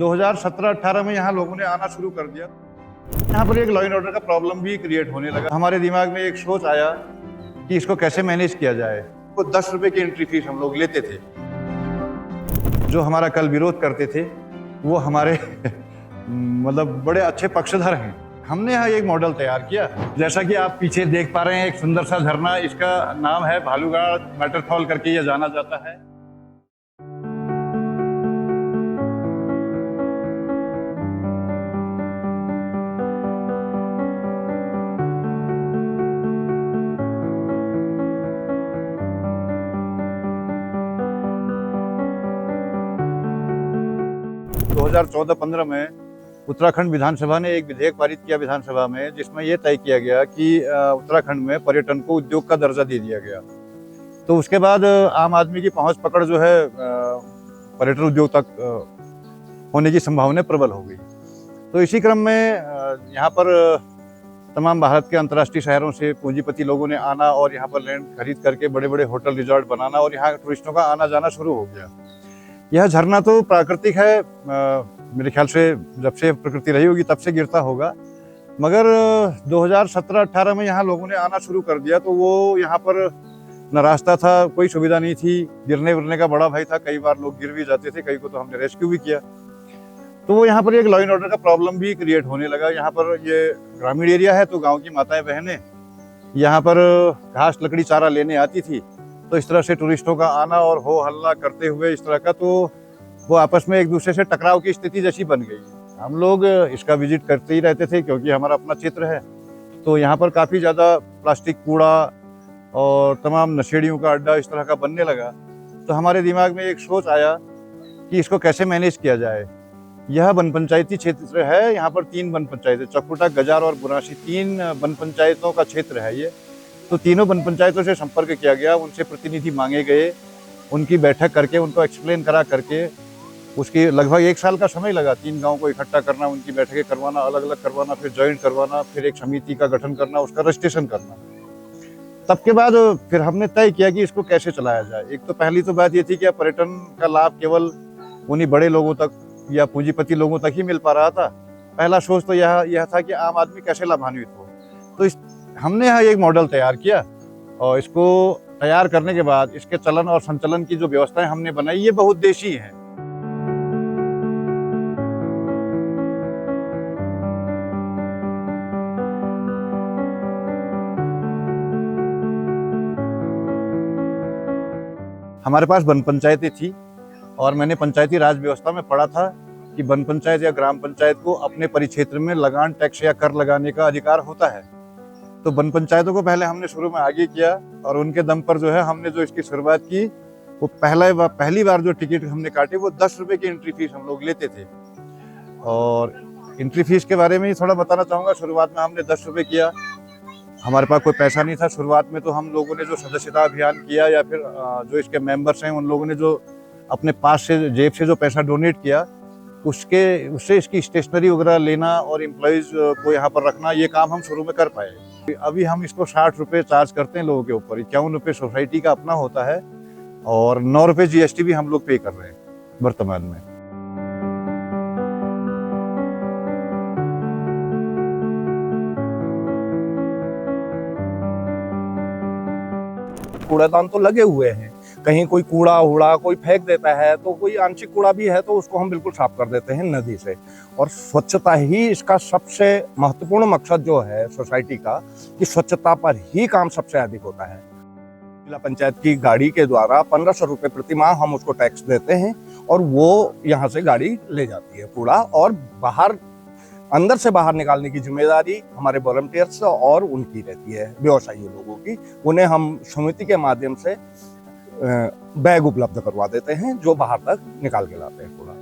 2017-18 में यहाँ लोगों ने आना शुरू कर दिया। यहाँ पर एक लॉ एंड ऑर्डर का प्रॉब्लम भी क्रिएट होने लगा। हमारे दिमाग में एक सोच आया कि इसको कैसे मैनेज किया जाए। तो 10 रुपए की एंट्री फीस हम लोग लेते थे। जो हमारा कल विरोध करते थे वो हमारे मतलब बड़े अच्छे पक्षधर हैं। हमने यहाँ एक मॉडल तैयार किया, जैसा कि आप पीछे देख पा रहे हैं, एक सुंदर सा झरना, इसका नाम है भालूगाड़ वाटरफॉल करके यह जाना जाता है। दो 2014-15 में उत्तराखंड विधानसभा ने एक विधेयक पारित किया विधानसभा में, जिसमें यह तय किया गया कि उत्तराखंड में पर्यटन को उद्योग का दर्जा दे दिया गया। तो उसके बाद आम आदमी की पहुंच पकड़ जो है पर्यटन उद्योग तक होने की संभावना प्रबल हो गई। तो इसी क्रम में यहाँ पर तमाम भारत के अंतर्राष्ट्रीय शहरों से पूंजीपति लोगों ने आना और यहाँ पर लैंड खरीद करके बड़े बड़े होटल रिजॉर्ट बनाना और यहाँ टूरिस्टों का आना जाना शुरू हो गया। यह झरना तो प्राकृतिक है, मेरे ख्याल से जब से प्रकृति रही होगी तब से गिरता होगा, मगर 2017-18 में यहाँ लोगों ने आना शुरू कर दिया। तो वो यहाँ पर न रास्ता था, कोई सुविधा नहीं थी, गिरने विरने का बड़ा भय था, कई बार लोग गिर भी जाते थे, कई को तो हमने रेस्क्यू भी किया। तो वो यहाँ पर एक लॉ एंड ऑर्डर का प्रॉब्लम भी क्रिएट होने लगा। यहाँ पर ये ग्रामीण एरिया है, तो गाँव की माताएं बहनें यहाँ पर घास लकड़ी चारा लेने आती थी। तो इस तरह से टूरिस्टों का आना और हो हल्ला करते हुए इस तरह का, तो वो आपस में एक दूसरे से टकराव की स्थिति जैसी बन गई। हम लोग इसका विजिट करते ही रहते थे क्योंकि हमारा अपना क्षेत्र है। तो यहाँ पर काफ़ी ज़्यादा प्लास्टिक कूड़ा और तमाम नशेड़ियों का अड्डा इस तरह का बनने लगा। तो हमारे दिमाग में एक सोच आया कि इसको कैसे मैनेज किया जाए। यह वन पंचायती क्षेत्र है, यहाँ पर 3 वन पंचायतें, चकुटा, गजार और बुरासी, 3 वन पंचायतों का क्षेत्र है ये। तो तीनों वन पंचायतों से संपर्क किया गया, उनसे प्रतिनिधि मांगे गए, उनकी बैठक करके उनको एक्सप्लेन करा करके उसकी लगभग 1 साल का समय लगा। 3 गाँव को इकट्ठा करना, उनकी बैठकें करवाना, अलग अलग करवाना, फिर ज्वाइंट करवाना, फिर एक समिति का गठन करना, उसका रजिस्ट्रेशन करना। तब के बाद फिर हमने तय किया कि इसको कैसे चलाया जाए। एक तो पहली तो बात ये थी कि पर्यटन का लाभ केवल उन्हीं बड़े लोगों तक या पूंजीपति लोगों तक ही मिल पा रहा था। पहला सोच तो यह था कि आम आदमी कैसे लाभान्वित हो। तो हमने यहाँ एक मॉडल तैयार किया और इसको तैयार करने के बाद इसके चलन और संचलन की जो व्यवस्थाएं हमने बनाई, ये बहुउद्देशीय हैं। हमारे पास वन पंचायतें थी और मैंने पंचायती राज व्यवस्था में पढ़ा था कि वन पंचायत या ग्राम पंचायत को अपने परिक्षेत्र में लगान, टैक्स या कर लगाने का अधिकार होता है। तो वन पंचायतों को पहले हमने शुरू में आगे किया और उनके दम पर जो है हमने जो इसकी शुरुआत की, वो पहली बार जो टिकट हमने काटे वो 10 रुपए की एंट्री फीस हम लोग लेते थे। और एंट्री फीस के बारे में ही थोड़ा बताना चाहूँगा। शुरुआत में हमने 10 रुपये किया, हमारे पास कोई पैसा नहीं था शुरुआत में। तो हम लोगों ने जो सदस्यता अभियान किया या फिर जो इसके मेंबर्स हैं उन लोगों ने जो अपने पास से जेब से जो पैसा डोनेट किया, उससे इसकी स्टेशनरी वगैरह लेना और एम्प्लॉइज को यहाँ पर रखना, ये काम हम शुरू में कर पाए। अभी हम इसको 60 रुपये चार्ज करते हैं लोगों के ऊपर, 51 रुपये सोसाइटी का अपना होता है और 9 रुपये GST भी हम लोग पे कर रहे हैं वर्तमान में। कूड़ादान तो लगे हुए हैं, कहीं कोई कूड़ा उड़ा कोई फेंक देता है, तो कोई आंशिक कूड़ा भी है तो उसको हम बिल्कुल साफ कर देते हैं नदी से। और स्वच्छता ही इसका सबसे महत्वपूर्ण मकसद जो है सोसाइटी का, कि स्वच्छता पर ही काम सबसे अधिक होता है। जिला पंचायत की गाड़ी के द्वारा 1500 रुपये प्रति माह हम उसको टैक्स देते हैं और वो यहाँ से गाड़ी ले जाती है कूड़ा, और अंदर से बाहर निकालने की जिम्मेदारी हमारे वॉलंटियर्स और उनकी रहती है, व्यवसायी लोगों की। उन्हें हम समिति के माध्यम से बैग उपलब्ध करवा देते हैं जो बाहर तक निकाल के लाते हैं कूड़ा।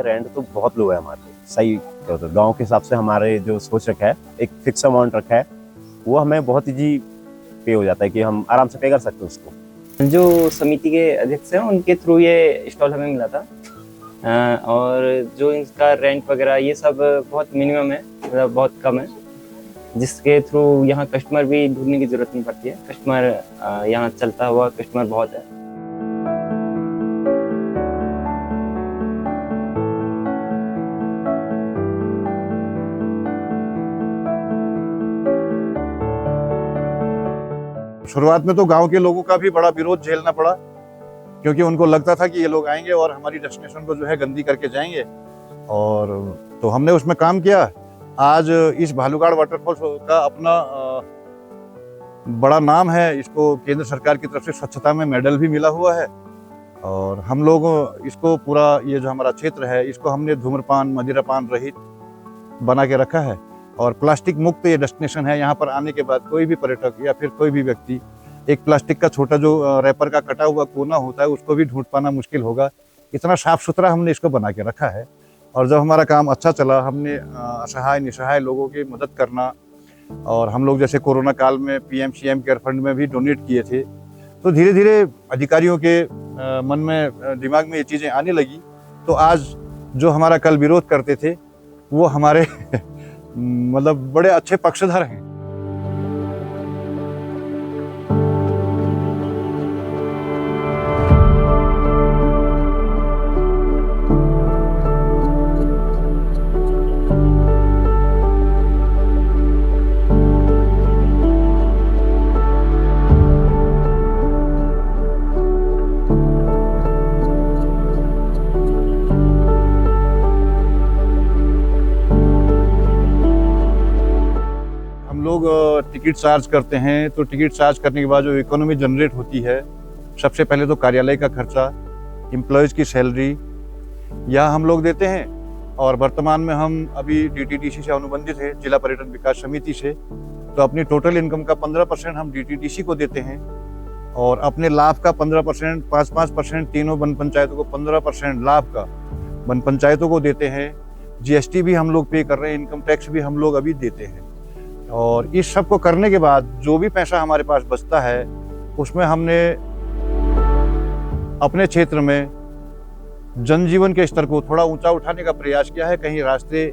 रेंट तो बहुत लो है हमारे, सही गांव के हिसाब से हमारे जो सोच रखा है, एक फिक्स अमाउंट रखा है, वो हमें बहुत ईजी पे हो जाता है कि हम आराम से पे कर सकते हैं उसको। जो समिति के अध्यक्ष हैं उनके थ्रू ये स्टॉल हमें मिला था। और जो इनका रेंट वगैरह ये सब बहुत मिनिमम है, मतलब बहुत कम है, जिसके थ्रू यहाँ कस्टमर भी ढूंढने की जरूरत नहीं पड़ती है। कस्टमर यहाँ चलता हुआ कस्टमर बहुत है। शुरुआत में तो गांव के लोगों का भी बड़ा विरोध झेलना पड़ा, क्योंकि उनको लगता था कि ये लोग आएंगे और हमारी डेस्टिनेशन को जो है गंदी करके जाएंगे। और तो हमने उसमें काम किया। आज इस भालूगाड़ वाटरफॉल का अपना बड़ा नाम है। इसको केंद्र सरकार की तरफ से स्वच्छता में मेडल भी मिला हुआ है। और हम लोग इसको पूरा ये जो हमारा क्षेत्र है इसको हमने धूम्रपान मदिरापान रहित बना के रखा है। और प्लास्टिक मुक्त ये डेस्टिनेशन है। यहाँ पर आने के बाद कोई भी पर्यटक या फिर कोई भी व्यक्ति एक प्लास्टिक का छोटा जो रैपर का कटा हुआ कोना होता है उसको भी ढूंढ पाना मुश्किल होगा। इतना साफ सुथरा हमने इसको बना के रखा है। और जब हमारा काम अच्छा चला, हमने असहाय निसहाय लोगों की मदद करना, और हम लोग जैसे कोरोना काल में PM-CM केयर फंड में भी डोनेट किए थे, तो धीरे धीरे अधिकारियों के मन में दिमाग में ये चीज़ें आने लगी। तो आज जो हमारा कल विरोध करते थे वो हमारे मतलब बड़े अच्छे पक्षधर हैं। लोग टिकट चार्ज करते हैं, तो टिकट चार्ज करने के बाद जो इकोनॉमी जनरेट होती है, सबसे पहले तो कार्यालय का खर्चा, एम्प्लॉयज़ की सैलरी यह हम लोग देते हैं। और वर्तमान में हम अभी DTDC से अनुबंधित है, जिला पर्यटन विकास समिति से, तो अपनी टोटल इनकम का 15% हम DTDC को देते हैं। और अपने लाभ का 15%, 5-5% तीनों वन पंचायतों को 15% लाभ का वन पंचायतों को देते हैं। GST भी हम लोग पे कर रहे हैं, इनकम टैक्स भी हम लोग अभी देते हैं। और इस सब को करने के बाद जो भी पैसा हमारे पास बचता है उसमें हमने अपने क्षेत्र में जनजीवन के स्तर को थोड़ा ऊंचा उठाने का प्रयास किया है। कहीं रास्ते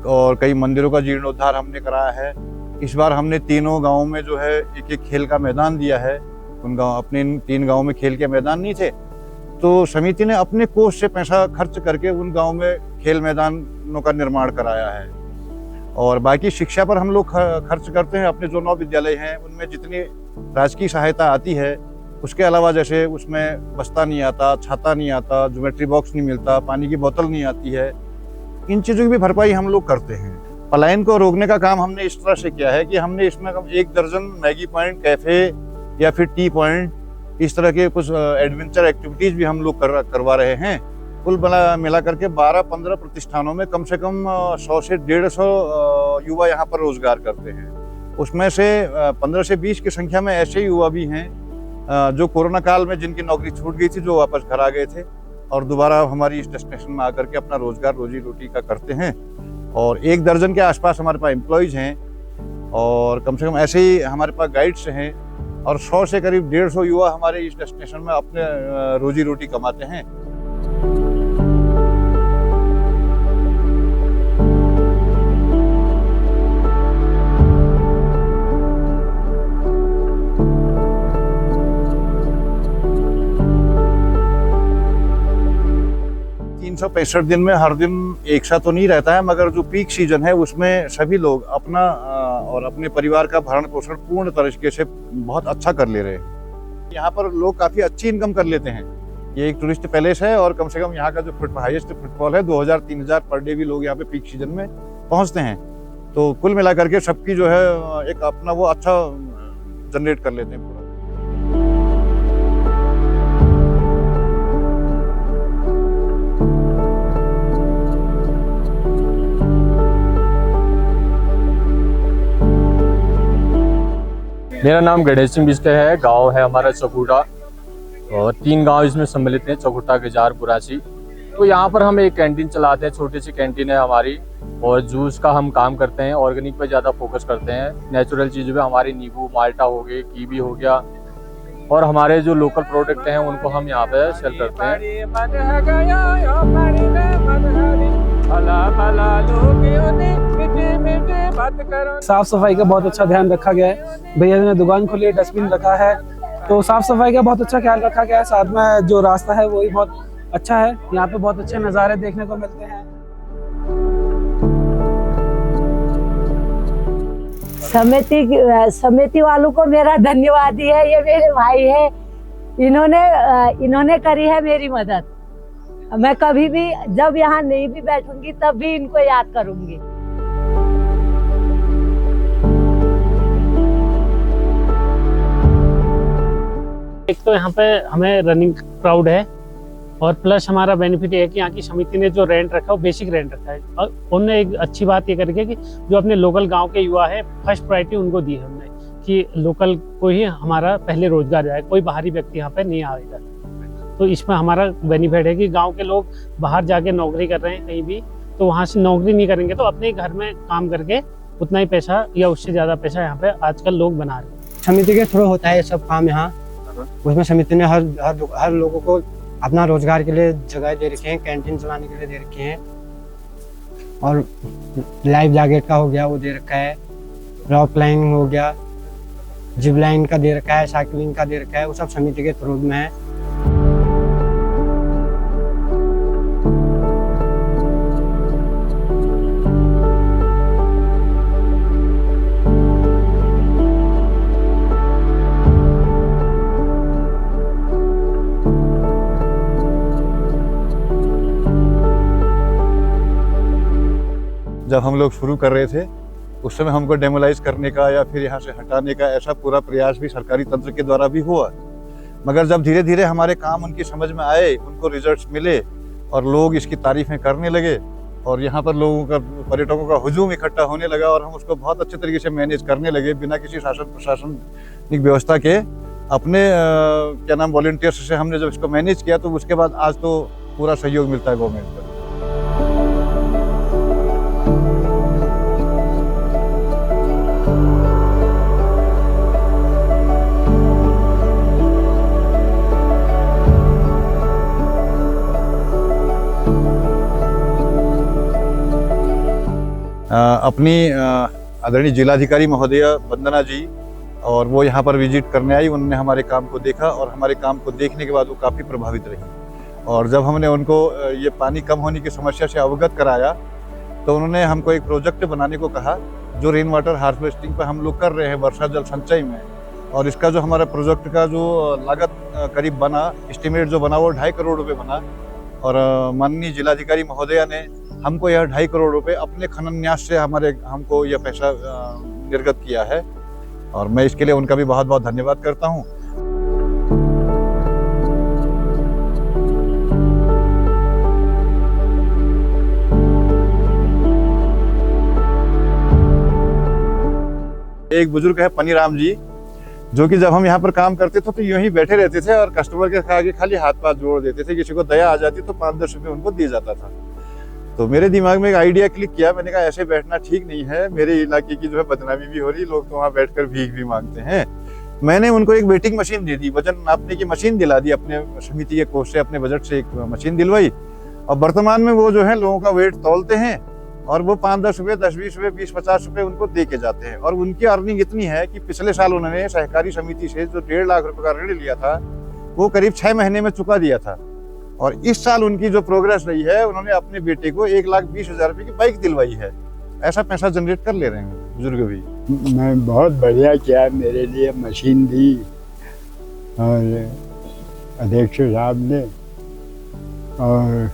और कई मंदिरों का जीर्णोद्धार हमने कराया है। इस बार हमने तीनों गांवों में जो है एक खेल का मैदान दिया है। उन गाँव अपने 3 गाँव में खेल के मैदान नहीं थे, तो समिति ने अपने कोष से पैसा खर्च करके उन गाँव में खेल मैदानों का निर्माण कराया है। और बाकी शिक्षा पर हम लोग खर्च करते हैं। अपने जो 9 विद्यालय हैं उनमें जितनी राजकीय सहायता आती है उसके अलावा, जैसे उसमें बस्ता नहीं आता, छाता नहीं आता, ज्योमेट्री बॉक्स नहीं मिलता, पानी की बोतल नहीं आती है, इन चीज़ों की भी भरपाई हम लोग करते हैं। पलायन को रोकने का काम हमने इस तरह से किया है कि हमने इसमें 1 दर्जन मैगी पॉइंट, कैफे या फिर टी पॉइंट, इस तरह के कुछ एडवेंचर एक्टिविटीज भी हम लोग करवा रहे हैं। कुल मिला करके 12-15 प्रतिष्ठानों में कम से कम 100 से 150 युवा यहाँ पर रोजगार करते हैं। उसमें से 15 से 20 की संख्या में ऐसे युवा भी हैं जो कोरोना काल में जिनकी नौकरी छूट गई थी, जो वापस घर आ गए थे और दोबारा हमारी इस डेस्टिनेशन में आकर के अपना रोजगार रोजी रोटी का करते हैं। और 1 दर्जन के आसपास हमारे पास एम्प्लॉयज़ हैं और कम से कम ऐसे ही हमारे पास गाइड्स हैं। और 100 से करीब 150 युवा हमारे इस डेस्टिनेशन में अपने रोजी रोटी कमाते हैं। दिन में हर दिन एक सा तो नहीं रहता है, मगर जो पीक सीजन है उसमें सभी लोग अपना और अपने परिवार का भरण पोषण पूर्ण तरीके से बहुत अच्छा कर ले रहे हैं। यहाँ पर लोग काफ़ी अच्छी इनकम कर लेते हैं। ये एक टूरिस्ट पैलेस है और कम से कम यहाँ का जो हाईएस्ट फुटफॉल है 2000-3000 पर डे भी लोग यहाँ पे पीक सीजन में पहुँचते हैं। तो कुल मिलाकर के सबकी जो है एक अपना वो अच्छा जनरेट कर लेते हैं पूरा। मेरा नाम गणेश सिंह बिस्टे है। गांव है हमारा चकुटा और 3 गांव इसमें सम्मिलित हैं, चकुटा, गजार, बुरासी। तो यहाँ पर हम एक कैंटीन चलाते हैं, छोटी सी कैंटीन है हमारी, और जूस का हम काम करते हैं। ऑर्गेनिक पे ज़्यादा फोकस करते हैं। नेचुरल चीज़ों पे हमारी नींबू, माल्टा हो गए, कीवी हो गया, और हमारे जो लोकल प्रोडक्ट हैं उनको हम यहाँ पे सेल करते हैं। साफ सफाई का बहुत अच्छा ध्यान रखा गया है। भैया ने दुकान खोली है, डस्टबिन रखा है, तो साफ सफाई का बहुत अच्छा ख्याल रखा गया है। साथ में जो रास्ता है वो भी बहुत अच्छा है। यहाँ पे बहुत अच्छे नज़ारे देखने को मिलते हैं। समिति वालों को मेरा धन्यवाद ही है। ये मेरे भाई है, इन्होंने करी है मेरी मदद। मैं कभी भी जब यहाँ नहीं भी बैठूंगी तब भी इनको याद करूंगी। एक तो यहाँ पे हमें रनिंग क्राउड है और प्लस हमारा बेनिफिट ये है कि यहाँ की समिति ने जो रेंट रखा है वो बेसिक रेंट रखा है। और उनने एक अच्छी बात ये करके कि जो अपने लोकल गांव के युवा है फर्स्ट प्रायोरिटी उनको दी है उन्होंने, कि लोकल को ही हमारा पहले रोजगार जाए, कोई बाहरी व्यक्ति यहाँ पे नहीं आएगा। तो इसमें हमारा बेनिफिट है कि गाँव के लोग बाहर जाके नौकरी कर रहे हैं कहीं भी, तो वहाँ से नौकरी नहीं करेंगे तो अपने घर में काम करके उतना ही पैसा या उससे ज़्यादा पैसा यहाँ पे आजकल लोग बना रहे हैं। समिति के थ्रू होता है ये सब काम यहाँ। उसमें समिति ने हर लोगों को अपना रोजगार के लिए जगह दे रखे हैं, कैंटीन चलाने के लिए दे रखे हैं, और लाइफ जैकेट का हो गया वो दे रखा है, रॉक क्लाइंबिंग हो गया, जिप लाइन का दे रखा है, साइकिलिंग का दे रखा है, वो सब समिति के थ्रू में है। जब हम लोग शुरू कर रहे थे उस समय हमको डेमोलाइज करने का या फिर यहाँ से हटाने का ऐसा पूरा प्रयास भी सरकारी तंत्र के द्वारा भी हुआ, मगर जब धीरे धीरे हमारे काम उनकी समझ में आए, उनको रिजल्ट्स मिले और लोग इसकी तारीफें करने लगे और यहाँ पर लोगों का, पर्यटकों का हुजूम इकट्ठा होने लगा और हम उसको बहुत अच्छे तरीके से मैनेज करने लगे बिना किसी शासन प्रशासनिक व्यवस्था के। अपने क्या नाम वॉलंटियर्स से हमने जब इसको मैनेज किया तो उसके बाद आज तो पूरा सहयोग मिलता है गवर्नमेंट का। अपनी आदरणीय जिलाधिकारी महोदया वंदना जी और वो यहाँ पर विजिट करने आई, उन्होंने हमारे काम को देखा और हमारे काम को देखने के बाद वो काफ़ी प्रभावित रही। और जब हमने उनको ये पानी कम होने की समस्या से अवगत कराया तो उन्होंने हमको एक प्रोजेक्ट बनाने को कहा जो रेन वाटर हार्वेस्टिंग पर हम लोग कर रहे हैं वर्षा जल संचय में। और इसका जो हमारा प्रोजेक्ट का जो लागत करीब बना, एस्टिमेट जो बना वो 2.5 करोड़ रुपये बना। और माननीय जिलाधिकारी महोदया ने हमको यह 2.5 करोड़ रुपए अपने खनन न्यास से हमको यह पैसा निर्गत किया है और मैं इसके लिए उनका भी बहुत बहुत धन्यवाद करता हूँ। एक बुजुर्ग है पनीराम जी, जो कि जब हम यहाँ पर काम करते थे तो यूं ही बैठे रहते थे और कस्टमर के आगे खाली हाथ पाथ जोड़ देते थे। किसी को दया आ जाती तो 5-10 रुपये उनको दिए जाता था। तो मेरे दिमाग में एक आइडिया क्लिक किया, मैंने कहा ऐसे बैठना ठीक नहीं है, मेरे इलाके की जो है बदनामी भी हो रही, लोग तो वहाँ बैठकर भीख भी मांगते हैं। मैंने उनको एक वेटिंग मशीन दे दी, वजन नापने की मशीन दिला दी, अपने समिति के कोष से अपने बजट से एक मशीन दिलवाई और वर्तमान में वो जो है लोगों का वेट तौलते हैं और वो 5-10 रुपये, 10-20 रुपये, 20-50 रुपये उनको दे के जाते हैं। और उनकी अर्निंग इतनी है कि पिछले साल उन्होंने सहकारी समिति से जो 1.5 लाख रुपए का ऋण लिया था वो करीब 6 महीने में चुका दिया था। और इस साल उनकी जो प्रोग्रेस रही है, उन्होंने अपने बेटे को 1,20,000 रुपये की बाइक दिलवाई है। ऐसा पैसा जनरेट कर ले रहे हैं बुजुर्ग भी। मैं बहुत बढ़िया किया, मेरे लिए मशीन दी और अध्यक्ष साहब ने, और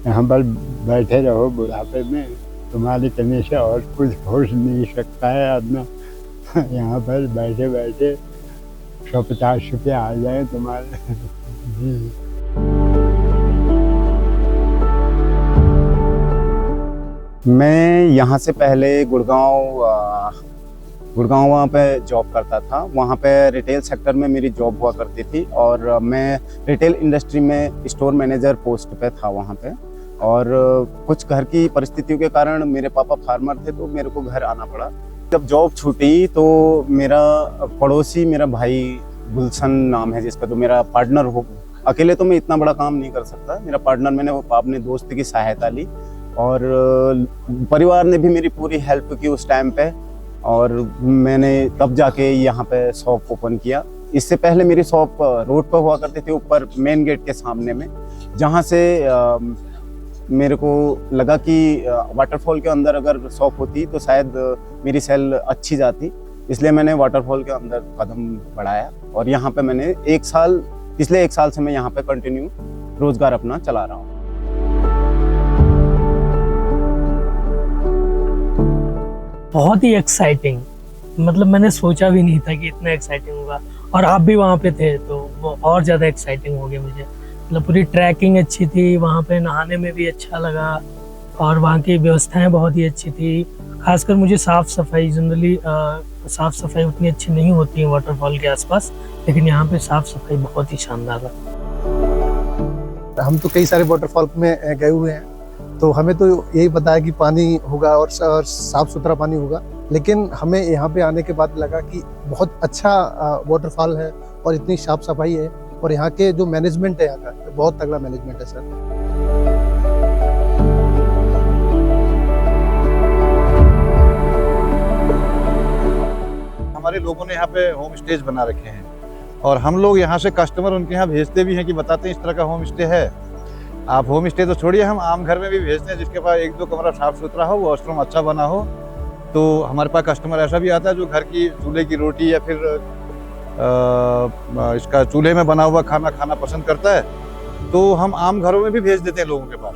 यहाँ पर बैठे रहो बुढ़ापे में, तुम्हारी कमी से और कुछ हो नहीं सकता है आदमी। यहाँ पर बैठे बैठे 150 रुपये आ जाए तुम्हारे। जी मैं यहाँ से पहले गुड़गांव वहाँ पे जॉब करता था। वहाँ पे रिटेल सेक्टर में मेरी जॉब हुआ करती थी और मैं रिटेल इंडस्ट्री में स्टोर मैनेजर पोस्ट पे था वहाँ पे। और कुछ घर की परिस्थितियों के कारण, मेरे पापा फार्मर थे तो मेरे को घर आना पड़ा। जब जॉब छूटी तो मेरा पड़ोसी, मेरा भाई गुलशन नाम है जिसका, तो मेरा पार्टनर हो। अकेले तो मैं इतना बड़ा काम नहीं कर सकता, मेरा पार्टनर, मैंने अपने दोस्त की सहायता ली और परिवार ने भी मेरी पूरी हेल्प की उस टाइम पे, और मैंने तब जाके यहाँ पे शॉप ओपन किया। इससे पहले मेरी शॉप रोड पर हुआ करती थी, ऊपर मेन गेट के सामने में, जहाँ से मेरे को लगा कि वाटरफॉल के अंदर अगर शॉप होती तो शायद मेरी सेल अच्छी जाती, इसलिए मैंने वाटरफॉल के अंदर कदम बढ़ाया और यहाँ पे मैंने पिछले एक साल से मैं यहाँ पे कंटिन्यू रोजगार अपना चला रहा हूँ। बहुत ही एक्साइटिंग, मतलब मैंने सोचा भी नहीं था कि इतना एक्साइटिंग होगा, और आप भी वहाँ पे थे तो वो और ज़्यादा एक्साइटिंग हो गया मुझे। मतलब पूरी ट्रैकिंग अच्छी थी, वहाँ पे नहाने में भी अच्छा लगा और वहाँ की व्यवस्थाएं बहुत ही अच्छी थी। खासकर मुझे साफ़ सफाई, जनरली साफ़ सफाई उतनी अच्छी नहीं होती है वाटरफॉल के आसपास, लेकिन यहाँ पे साफ़ सफाई बहुत ही शानदार है। हम तो कई सारे वाटरफॉल में गए हुए हैं, तो हमें तो यही पता है कि पानी होगा और साफ़ सुथरा पानी होगा, लेकिन हमें यहाँ पे आने के बाद लगा कि बहुत अच्छा वाटरफॉल है और इतनी साफ सफाई है, और यहाँ के जो मैनेजमेंट है यहाँ का बहुत तगड़ा मैनेजमेंट है सर। हमारे लोगों ने यहाँ पे होम स्टेज बना रखे हैं और हम लोग यहाँ से कस्टमर उनके यहाँ भेजते भी हैं कि बताते हैं इस तरह का होम स्टे है। आप होम स्टे तो छोड़िए, हम आम घर में भी भेजते हैं जिसके पास 1-2 कमरा साफ सुथरा हो, वॉशरूम अच्छा बना हो। तो हमारे पास कस्टमर ऐसा भी आता है जो घर की चूल्हे की रोटी या फिर इसका चूल्हे में बना हुआ खाना खाना पसंद करता है, तो हम आम घरों में भी भेज देते हैं लोगों के पास।